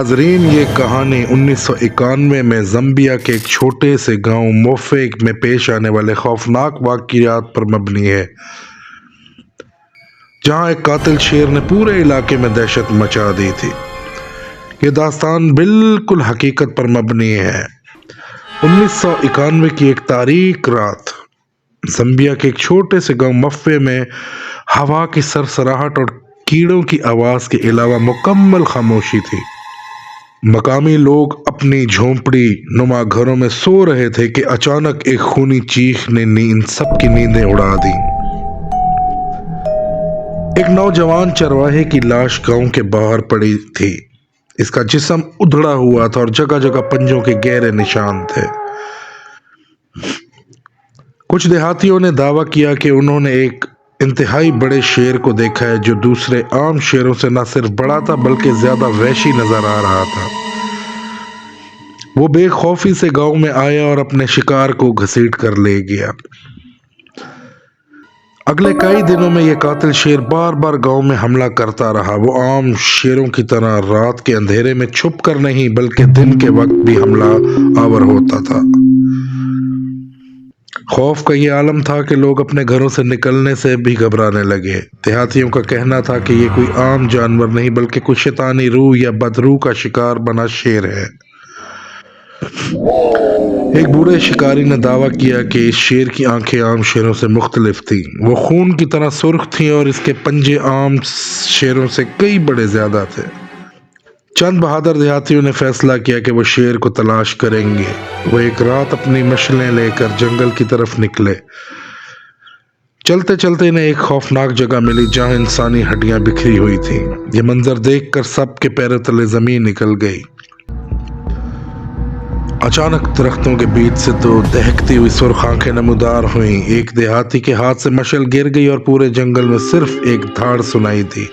ناظرین، یہ کہانی 1991 میں زمبیا کے ایک چھوٹے سے گاؤں موفیک میں پیش آنے والے خوفناک واقعات پر مبنی ہے، جہاں ایک قاتل شیر نے پورے علاقے میں دہشت مچا دی تھی۔ یہ داستان بالکل حقیقت پر مبنی ہے۔ 1991 کی ایک تاریک رات زمبیا کے ایک چھوٹے سے گاؤں موفے میں ہوا کی سرسراہٹ اور کیڑوں کی آواز کے علاوہ مکمل خاموشی تھی۔ مقامی لوگ اپنی جھونپڑی نما گھروں میں سو رہے تھے کہ اچانک ایک خونی چیخ نے ان سب کی نیندیں اڑا دی۔ ایک نوجوان چرواہے کی لاش گاؤں کے باہر پڑی تھی۔ اس کا جسم ادھڑا ہوا تھا اور جگہ جگہ پنجوں کے گہرے نشان تھے۔ کچھ دیہاتیوں نے دعویٰ کیا کہ انہوں نے ایک انتہائی بڑے شیر کو دیکھا ہے جو دوسرے عام شیروں سے نہ صرف بڑا تھا بلکہ زیادہ وحشی نظر آ رہا تھا۔ وہ بے خوفی سے گاؤں میں آیا اور اپنے شکار کو گھسیٹ کر لے گیا۔ اگلے کئی دنوں میں یہ قاتل شیر بار بار گاؤں میں حملہ کرتا رہا۔ وہ عام شیروں کی طرح رات کے اندھیرے میں چھپ کر نہیں بلکہ دن کے وقت بھی حملہ آور ہوتا تھا۔ خوف کا یہ عالم تھا کہ لوگ اپنے گھروں سے نکلنے سے بھی گھبرانے لگے۔ دیہاتیوں کا کہنا تھا کہ یہ کوئی عام جانور نہیں بلکہ کوئی شیطانی روح یا بدروح کا شکار بنا شیر ہے۔ ایک بوڑھے شکاری نے دعویٰ کیا کہ اس شیر کی آنکھیں عام شیروں سے مختلف تھیں۔ وہ خون کی طرح سرخ تھیں اور اس کے پنجے عام شیروں سے کئی بڑے زیادہ تھے۔ چند بہادر دیہاتیوں نے فیصلہ کیا کہ وہ شیر کو تلاش کریں گے۔ وہ ایک رات اپنی مشلیں لے کر جنگل کی طرف نکلے۔ چلتے چلتے انہیں ایک خوفناک جگہ ملی جہاں انسانی ہڈیاں بکھری ہوئی تھیں۔ یہ منظر دیکھ کر سب کے پیروں تلے زمین نکل گئی۔ اچانک درختوں کے بیچ سے دو دہکتی ہوئی سرخ آنکھیں نمودار ہوئیں۔ ایک دیہاتی کے ہاتھ سے مشل گر گئی اور پورے جنگل میں صرف ایک دھاڑ سنائی دی۔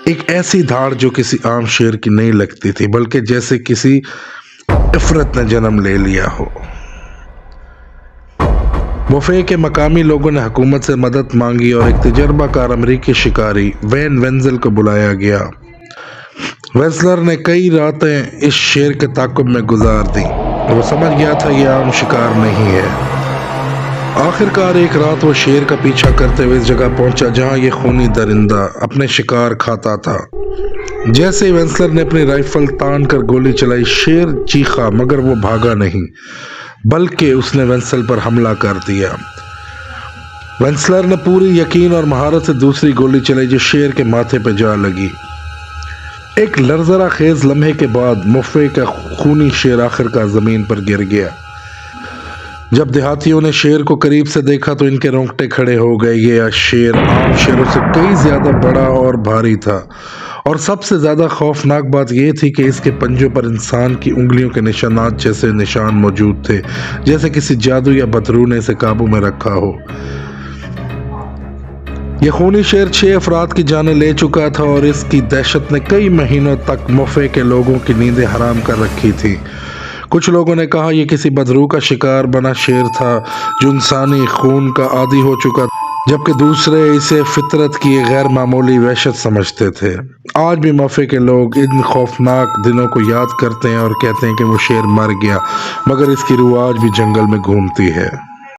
ایک ایسی دھاڑ جو کسی عام شیر کی نہیں لگتی تھی بلکہ جیسے کسی عفرت نے جنم لے لیا ہو۔ موفے کے مقامی لوگوں نے حکومت سے مدد مانگی اور ایک تجربہ کار امریکی شکاری وین وینزل کو بلایا گیا۔ وینزلر نے کئی راتیں اس شیر کے تعاقب میں گزار دیں۔ وہ سمجھ گیا تھا یہ عام شکار نہیں ہے۔ آخر کار ایک رات وہ شیر کا پیچھا کرتے ہوئے اس جگہ پہنچا جہاں یہ خونی درندہ اپنے شکار کھاتا تھا۔ جیسے ہی وینزلر نے اپنی رائفل تان کر گولی چلائی، شیر چیخا مگر وہ بھاگا نہیں بلکہ اس نے وینزلر پر حملہ کر دیا۔ وینزلر نے پوری یقین اور مہارت سے دوسری گولی چلائی جو شیر کے ماتھے پہ جا لگی۔ ایک لرزرہ خیز لمحے کے بعد موفے کا خونی شیر آخرکار زمین پر گر گیا۔ جب دیہاتیوں نے شیر کو قریب سے دیکھا تو ان کے رونگٹے کھڑے ہو گئے۔ یہ شیر عام شیروں سے کئی زیادہ بڑا اور بھاری تھا، اور سب سے زیادہ خوفناک بات یہ تھی کہ اس کے پنجوں پر انسان کی انگلیوں کے نشانات جیسے نشان موجود تھے، جیسے کسی جادو یا بدروح نے اسے قابو میں رکھا ہو۔ یہ خونی شیر 6 افراد کی جانیں لے چکا تھا اور اس کی دہشت نے کئی مہینوں تک موفے کے لوگوں کی نیندیں حرام کر رکھی تھی۔ کچھ لوگوں نے کہا یہ کسی بدروح کا شکار بنا شیر تھا جو انسانی خون کا عادی ہو چکا تھا، جبکہ دوسرے اسے فطرت کی غیر معمولی وحشت سمجھتے تھے۔ آج بھی موفے کے لوگ ان خوفناک دنوں کو یاد کرتے ہیں اور کہتے ہیں کہ وہ شیر مر گیا مگر اس کی روح آج بھی جنگل میں گھومتی ہے۔